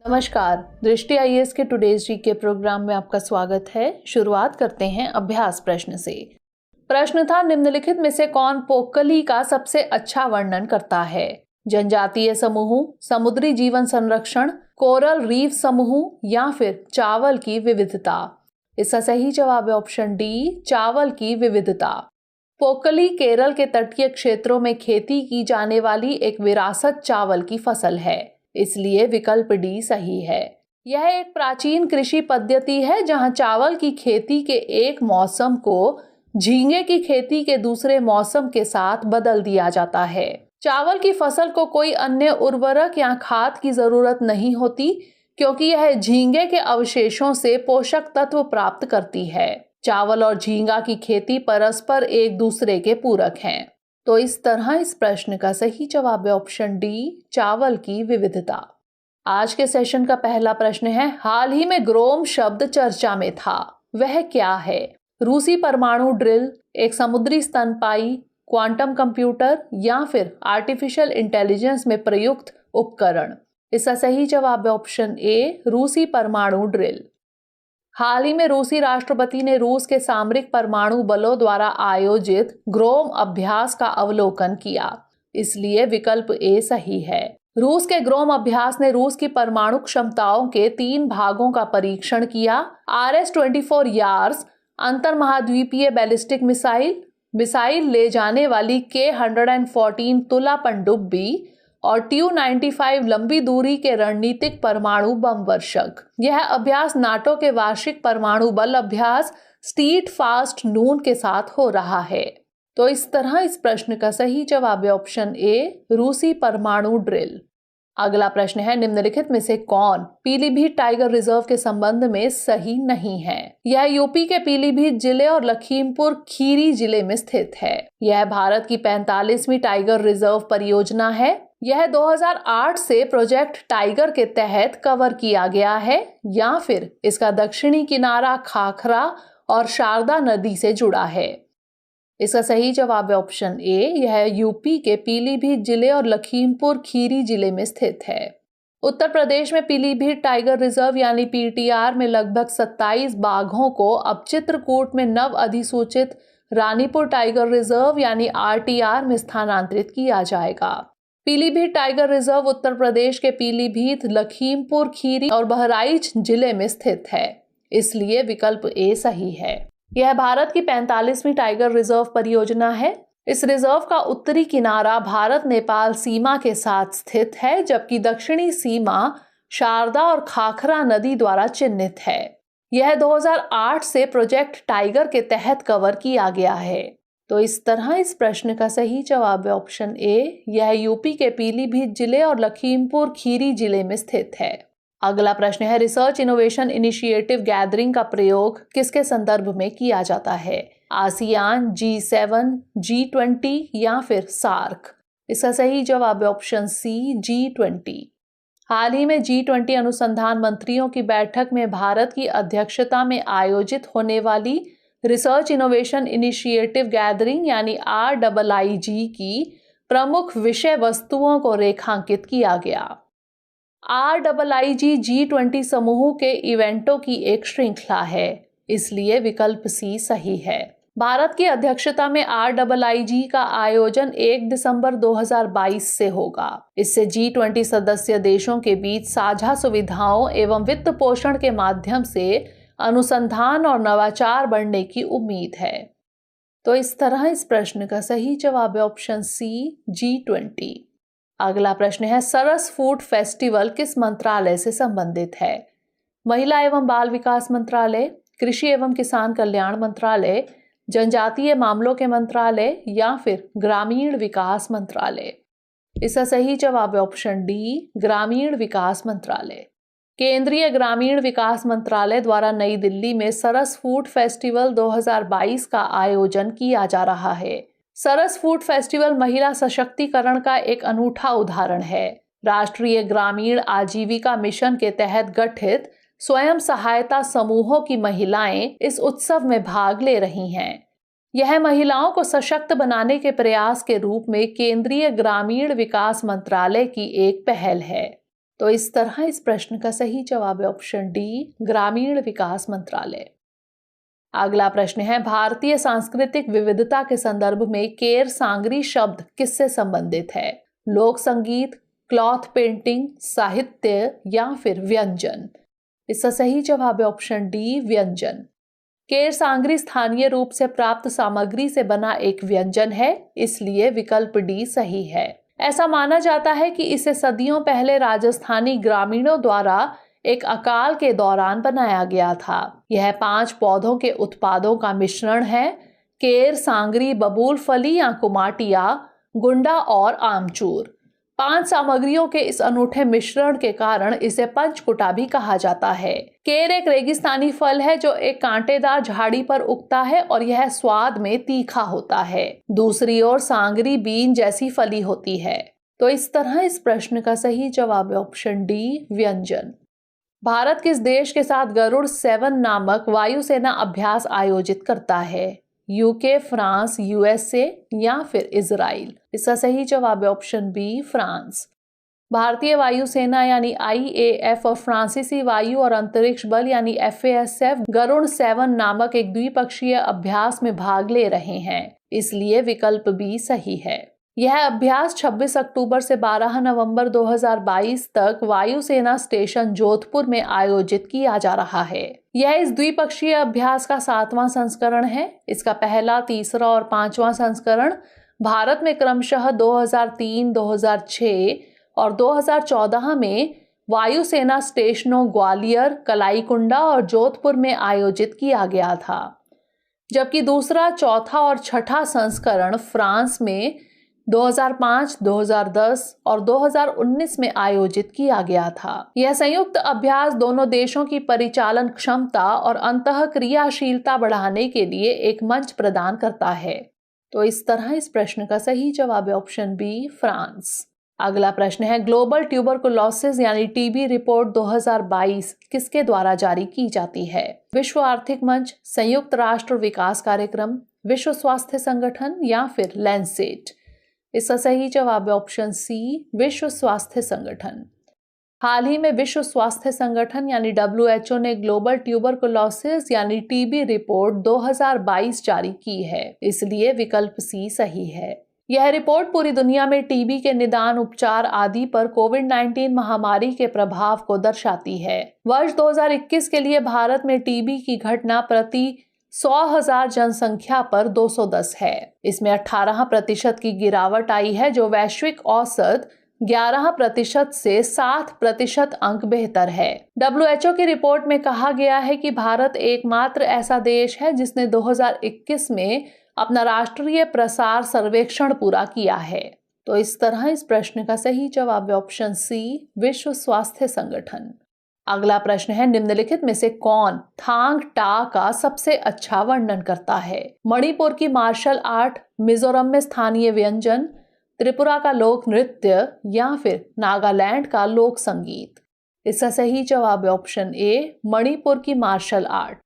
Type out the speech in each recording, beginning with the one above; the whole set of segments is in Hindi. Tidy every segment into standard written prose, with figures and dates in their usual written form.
नमस्कार, दृष्टि आईएएस के टुडेज जीके प्रोग्राम में आपका स्वागत है। शुरुआत करते हैं अभ्यास प्रश्न से। प्रश्न था, निम्नलिखित में से कौन पोक्कली का सबसे अच्छा वर्णन करता है? जनजातीय समूह, समुद्री जीवन संरक्षण, कोरल रीफ समूह या फिर चावल की विविधता। इसका सही जवाब है ऑप्शन डी, चावल की विविधता। पोक्कली केरल के तटीय क्षेत्रों में खेती की जाने वाली एक विरासत चावल की फसल है, इसलिए विकल्प डी सही है। यह एक प्राचीन कृषि पद्धति है जहां चावल की खेती के एक मौसम को झींगे की खेती के दूसरे मौसम के साथ बदल दिया जाता है। चावल की फसल को कोई अन्य उर्वरक या खाद की जरूरत नहीं होती क्योंकि यह झींगे के अवशेषों से पोषक तत्व प्राप्त करती है। चावल और झींगा की खेती परस्पर एक दूसरे के पूरक हैं। तो इस तरह इस प्रश्न का सही जवाब है ऑप्शन डी, चावल की विविधता। आज के सेशन का पहला प्रश्न है, हाल ही में ग्रोम शब्द चर्चा में था, वह क्या है? रूसी परमाणु ड्रिल, एक समुद्री स्तनपायी, क्वांटम कंप्यूटर या फिर आर्टिफिशियल इंटेलिजेंस में प्रयुक्त उपकरण। इसका सही जवाब है ऑप्शन ए, रूसी परमाणु ड्रिल। हाल ही में रूसी राष्ट्रपति ने रूस के सामरिक परमाणु बलों द्वारा आयोजित ग्रोम अभ्यास का अवलोकन किया, इसलिए विकल्प ए सही है। रूस के ग्रोम अभ्यास ने रूस की परमाणु क्षमताओं के 3 भागों का परीक्षण किया। RS-24 यार्स अंतर्महाद्वीपीय बैलिस्टिक मिसाइल ले जाने वाली K-114 तुला पनडुब्बी और TU-95 लंबी दूरी के रणनीतिक परमाणु बम वर्षक। यह अभ्यास नाटो के वार्षिक परमाणु बल अभ्यास स्टीट फास्ट नून के साथ हो रहा है। तो इस तरह इस प्रश्न का सही जवाब है ऑप्शन ए, रूसी परमाणु ड्रिल। अगला प्रश्न है, निम्नलिखित में से कौन पीलीभीत टाइगर रिजर्व के संबंध में सही नहीं है? यह यूपी के पीलीभीत जिले और लखीमपुर खीरी जिले में स्थित है। यह भारत की 45वीं टाइगर रिजर्व परियोजना है। यह 2008 से प्रोजेक्ट टाइगर के तहत कवर किया गया है या फिर इसका दक्षिणी किनारा खाखरा और शारदा नदी से जुड़ा है। इसका सही जवाब है ऑप्शन ए, यह यूपी के पीलीभीत जिले और लखीमपुर खीरी जिले में स्थित है। उत्तर प्रदेश में पीलीभीत टाइगर रिजर्व यानी PTR में लगभग 27 बाघों को अब चित्रकूट में नव अधिसूचित रानीपुर टाइगर रिजर्व यानी RTR में स्थानांतरित किया जाएगा। पीलीभीत टाइगर रिजर्व उत्तर प्रदेश के पीलीभीत, लखीमपुर खीरी और बहराइच जिले में स्थित है, इसलिए विकल्प ए सही है। यह भारत की 45वीं टाइगर रिजर्व परियोजना है। इस रिजर्व का उत्तरी किनारा भारत नेपाल सीमा के साथ स्थित है, जबकि दक्षिणी सीमा शारदा और खाखरा नदी द्वारा चिन्हित है। यह 2008 से प्रोजेक्ट टाइगर के तहत कवर किया गया है। तो इस तरह इस प्रश्न का सही जवाब है ऑप्शन ए, यह यूपी के पीलीभीत जिले और लखीमपुर खीरी जिले में स्थित है। अगला प्रश्न है, रिसर्च इनोवेशन इनिशिएटिव गैदरिंग का प्रयोग किसके संदर्भ में किया जाता है? आसियान, G7, G20 या फिर सार्क। इसका सही जवाब है ऑप्शन सी, G20। हाल ही में G20 अनुसंधान मंत्रियों की बैठक में भारत की अध्यक्षता में आयोजित होने वाली रिसर्च इनोवेशन इनिशिएटिव गैदरिंग यानी RIIG की प्रमुख विषय वस्तुओं को रेखांकित किया गया। RIIG G20 समूह के इवेंटों की एक श्रृंखला है, इसलिए विकल्प सी सही है। भारत की अध्यक्षता में RIIG का आयोजन 1 दिसंबर 2022 से होगा। इससे G20 सदस्य देशों के बीच साझा सुविधाओं एवं वित्त पोषण के माध्यम से अनुसंधान और नवाचार बढ़ने की उम्मीद है। तो इस तरह इस प्रश्न का सही जवाब है ऑप्शन सी, G20। अगला प्रश्न है, सरस फूड फेस्टिवल किस मंत्रालय से संबंधित है? महिला एवं बाल विकास मंत्रालय, कृषि एवं किसान कल्याण मंत्रालय, जनजातीय मामलों के मंत्रालय या फिर ग्रामीण विकास मंत्रालय। इसका सही जवाब है ऑप्शन डी, ग्रामीण विकास मंत्रालय। केंद्रीय ग्रामीण विकास मंत्रालय द्वारा नई दिल्ली में सरस फूड फेस्टिवल 2022 का आयोजन किया जा रहा है। सरस फूड फेस्टिवल महिला सशक्तिकरण का एक अनूठा उदाहरण है। राष्ट्रीय ग्रामीण आजीविका मिशन के तहत गठित स्वयं सहायता समूहों की महिलाएं इस उत्सव में भाग ले रही हैं। यह महिलाओं को सशक्त बनाने के प्रयास के रूप में केंद्रीय ग्रामीण विकास मंत्रालय की एक पहल है। तो इस तरह इस प्रश्न का सही जवाब है ऑप्शन डी, ग्रामीण विकास मंत्रालय। अगला प्रश्न है, भारतीय सांस्कृतिक विविधता के संदर्भ में केर सांगरी शब्द किससे संबंधित है? लोक संगीत, क्लॉथ पेंटिंग, साहित्य या फिर व्यंजन? इसका सही जवाब है ऑप्शन डी, व्यंजन। केर सांगरी स्थानीय रूप से प्राप्त सामग्री से बना एक व्यंजन है, इसलिए विकल्प डी सही है। ऐसा माना जाता है कि इसे सदियों पहले राजस्थानी ग्रामीणों द्वारा एक अकाल के दौरान बनाया गया था। यह 5 पौधों के उत्पादों का मिश्रण है, केर, सांगरी, बबूल फली या कुमाटिया, गुंडा और आमचूर। 5 सामग्रियों के इस अनूठे मिश्रण के कारण इसे पंचकुटा भी कहा जाता है। केर एक रेगिस्तानी फल है जो एक कांटेदार झाड़ी पर उगता है और यह स्वाद में तीखा होता है। दूसरी ओर सांगरी बीन जैसी फली होती है। तो इस तरह इस प्रश्न का सही जवाब है ऑप्शन डी, व्यंजन। भारत किस देश के साथ गरुड़ 7 नामक वायुसेना अभ्यास आयोजित करता है? यूके, फ्रांस, यूएसए या फिर इजराइल? इसका सही जवाब है ऑप्शन बी, फ्रांस। भारतीय वायुसेना यानी IAF और फ्रांसीसी वायु और अंतरिक्ष बल यानी FASF गरुड़ 7 नामक एक द्विपक्षीय अभ्यास में भाग ले रहे हैं, इसलिए विकल्प बी सही है। यह अभ्यास 26 अक्टूबर से 12 नवंबर 2022 तक वायुसेना स्टेशन जोधपुर में आयोजित किया जा रहा है। यह इस द्विपक्षीय अभ्यास का 7वां संस्करण है। इसका पहला, तीसरा और 5वां संस्करण भारत में क्रमशः 2003, 2006 और 2014 में वायुसेना स्टेशनों ग्वालियर, कलाईकुंडा और जोधपुर में आयोजित किया गया था, जबकि दूसरा, चौथा और छठा संस्करण फ्रांस में 2005, 2010 और 2019 में आयोजित किया गया था। यह संयुक्त अभ्यास दोनों देशों की परिचालन क्षमता और अंतःक्रियाशीलता बढ़ाने के लिए एक मंच प्रदान करता है। तो इस तरह इस प्रश्न का सही जवाब है ऑप्शन बी, फ्रांस। अगला प्रश्न है, ग्लोबल ट्यूबरकुलोसिस यानी टीबी रिपोर्ट 2022 किसके द्वारा जारी की जाती है? विश्व आर्थिक मंच, संयुक्त राष्ट्र विकास कार्यक्रम, विश्व स्वास्थ्य संगठन या फिर लैंसेट? इसका सही जवाब है ऑप्शन सी, विश्व स्वास्थ्य संगठन। हाल ही में विश्व स्वास्थ्य संगठन यानी WHO ने ग्लोबल ट्यूबरकुलोसिस यानी टीबी रिपोर्ट 2022 जारी की है, इसलिए विकल्प सी सही है। यह रिपोर्ट पूरी दुनिया में टीबी के निदान, उपचार आदि पर कोविड-19 महामारी के प्रभाव को दर्शाती है। वर्ष 2021 के लिए भारत में टीबी की घटना प्रति 100,000 जनसंख्या पर 210 है। इसमें 18% की गिरावट आई है, जो वैश्विक औसत 11% से 7% अंक बेहतर है। WHO की रिपोर्ट में कहा गया है कि भारत एकमात्र ऐसा देश है जिसने 2021 में अपना राष्ट्रीय प्रसार सर्वेक्षण पूरा किया है। तो इस तरह इस प्रश्न का सही जवाब है ऑप्शन सी, विश्व स्वास्थ्य संगठन। अगला प्रश्न है, निम्नलिखित में से कौन थांग टा का सबसे अच्छा वर्णन करता है? मणिपुर की मार्शल आर्ट, मिजोरम में स्थानीय व्यंजन, त्रिपुरा का लोक नृत्य या फिर नागालैंड का लोक संगीत? इसका सही जवाब है ऑप्शन ए, मणिपुर की मार्शल आर्ट।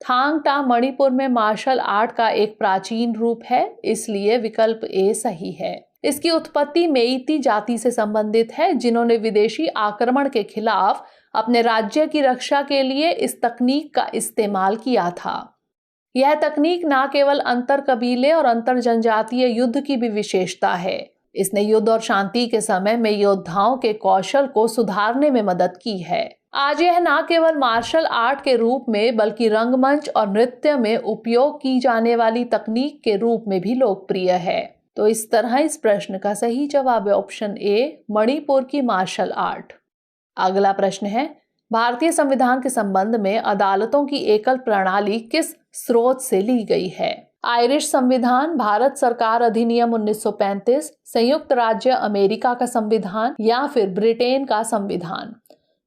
थांग टा मणिपुर में मार्शल आर्ट का एक प्राचीन रूप है, इसलिए विकल्प ए सही है। इसकी उत्पत्ति मेइती जाति से संबंधित है, जिन्होंने विदेशी आक्रमण के खिलाफ अपने राज्य की रक्षा के लिए इस तकनीक का इस्तेमाल किया था। यह तकनीक न केवल अंतर कबीले और अंतर जनजातीय युद्ध की भी विशेषता है, इसने युद्ध और शांति के समय में योद्धाओं के कौशल को सुधारने में मदद की है। आज यह न केवल मार्शल आर्ट के रूप में बल्कि रंगमंच और नृत्य में उपयोग की जाने वाली तकनीक के रूप में भी लोकप्रिय है। तो इस तरह इस प्रश्न का सही जवाब है ऑप्शन ए, मणिपुर की मार्शल आर्ट। अगला प्रश्न है, भारतीय संविधान के संबंध में अदालतों की एकल प्रणाली किस स्रोत से ली गई है? आयरिश संविधान, भारत सरकार अधिनियम 1935, संयुक्त राज्य अमेरिका का संविधान या फिर ब्रिटेन का संविधान?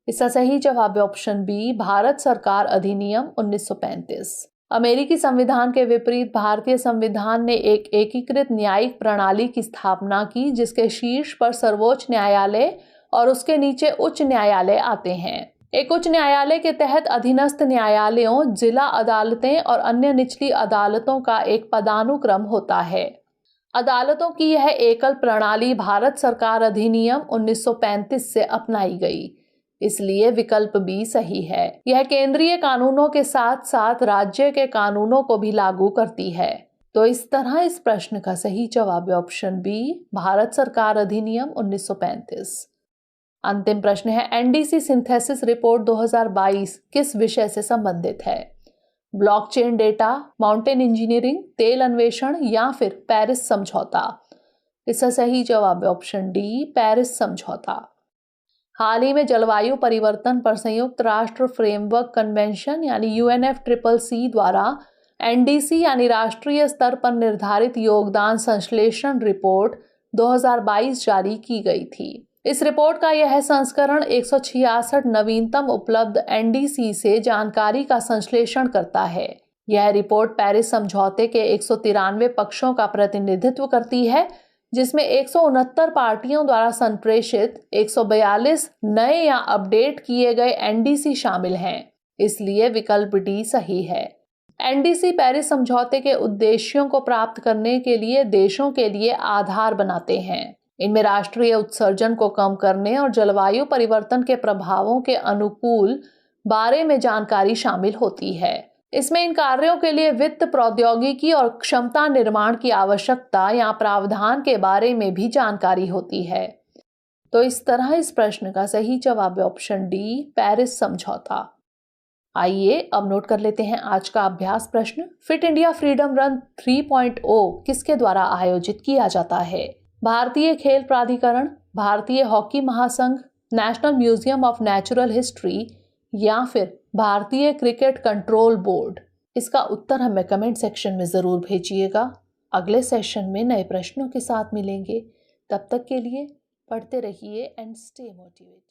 इसका सही जवाब है ऑप्शन बी, भारत सरकार अधिनियम 1935। अमेरिकी संविधान के विपरीत भारतीय संविधान ने एक एकीकृत न्यायिक प्रणाली की स्थापना की, जिसके शीर्ष पर सर्वोच्च न्यायालय और उसके नीचे उच्च न्यायालय आते हैं। एक उच्च न्यायालय के तहत अधीनस्थ न्यायालयों, जिला अदालतें और अन्य निचली अदालतों का एक पदानुक्रम होता है। अदालतों की यह एकल प्रणाली भारत सरकार अधिनियम 1935 से अपनाई गई, इसलिए विकल्प बी सही है। यह केंद्रीय कानूनों के साथ साथ राज्य के कानूनों को भी लागू करती है। तो इस तरह इस प्रश्न का सही जवाब है ऑप्शन बी, भारत सरकार अधिनियम 1935। अंतिम प्रश्न है, एनडीसी सिंथेसिस रिपोर्ट 2022 किस विषय से संबंधित है? ब्लॉकचेन डेटा, माउंटेन इंजीनियरिंग, तेल अन्वेषण या फिर पेरिस समझौता? इसका सही जवाब है ऑप्शन डी, पेरिस समझौता। हाल ही में जलवायु परिवर्तन पर संयुक्त राष्ट्र फ्रेमवर्क कन्वेंशन यानी UNFCCC द्वारा एनडीसी यानी राष्ट्रीय स्तर पर निर्धारित योगदान संश्लेषण रिपोर्ट 2022 जारी की गई थी। इस रिपोर्ट का यह संस्करण 166 नवीनतम उपलब्ध एनडीसी से जानकारी का संश्लेषण करता है। यह रिपोर्ट पेरिस समझौते के 193 पक्षों का प्रतिनिधित्व करती है, जिसमें 169 पार्टियों द्वारा संप्रेषित 142 नए या अपडेट किए गए एनडीसी शामिल हैं। इसलिए विकल्प डी सही है। एनडीसी पेरिस समझौते के उद्देश्यों को प्राप्त करने के लिए देशों के लिए आधार बनाते हैं। इनमें राष्ट्रीय उत्सर्जन को कम करने और जलवायु परिवर्तन के प्रभावों के अनुकूल बारे में जानकारी शामिल होती है। इसमें इन कार्यों के लिए वित्त, प्रौद्योगिकी और क्षमता निर्माण की आवश्यकता या प्रावधान के बारे में भी जानकारी होती है। तो इस तरह इस प्रश्न का सही जवाब है ऑप्शन डी, पेरिस समझौता। आइए अब नोट कर लेते हैं आज का अभ्यास प्रश्न। फिट इंडिया फ्रीडम रन 3.0 किसके द्वारा आयोजित किया जाता है? भारतीय खेल प्राधिकरण, भारतीय हॉकी महासंघ, national museum of natural history या फिर भारतीय क्रिकेट कंट्रोल बोर्ड? इसका उत्तर हमें कमेंट सेक्शन में ज़रूर भेजिएगा। अगले सेशन में नए प्रश्नों के साथ मिलेंगे। तब तक के लिए पढ़ते रहिए एंड स्टे मोटिवेटेड।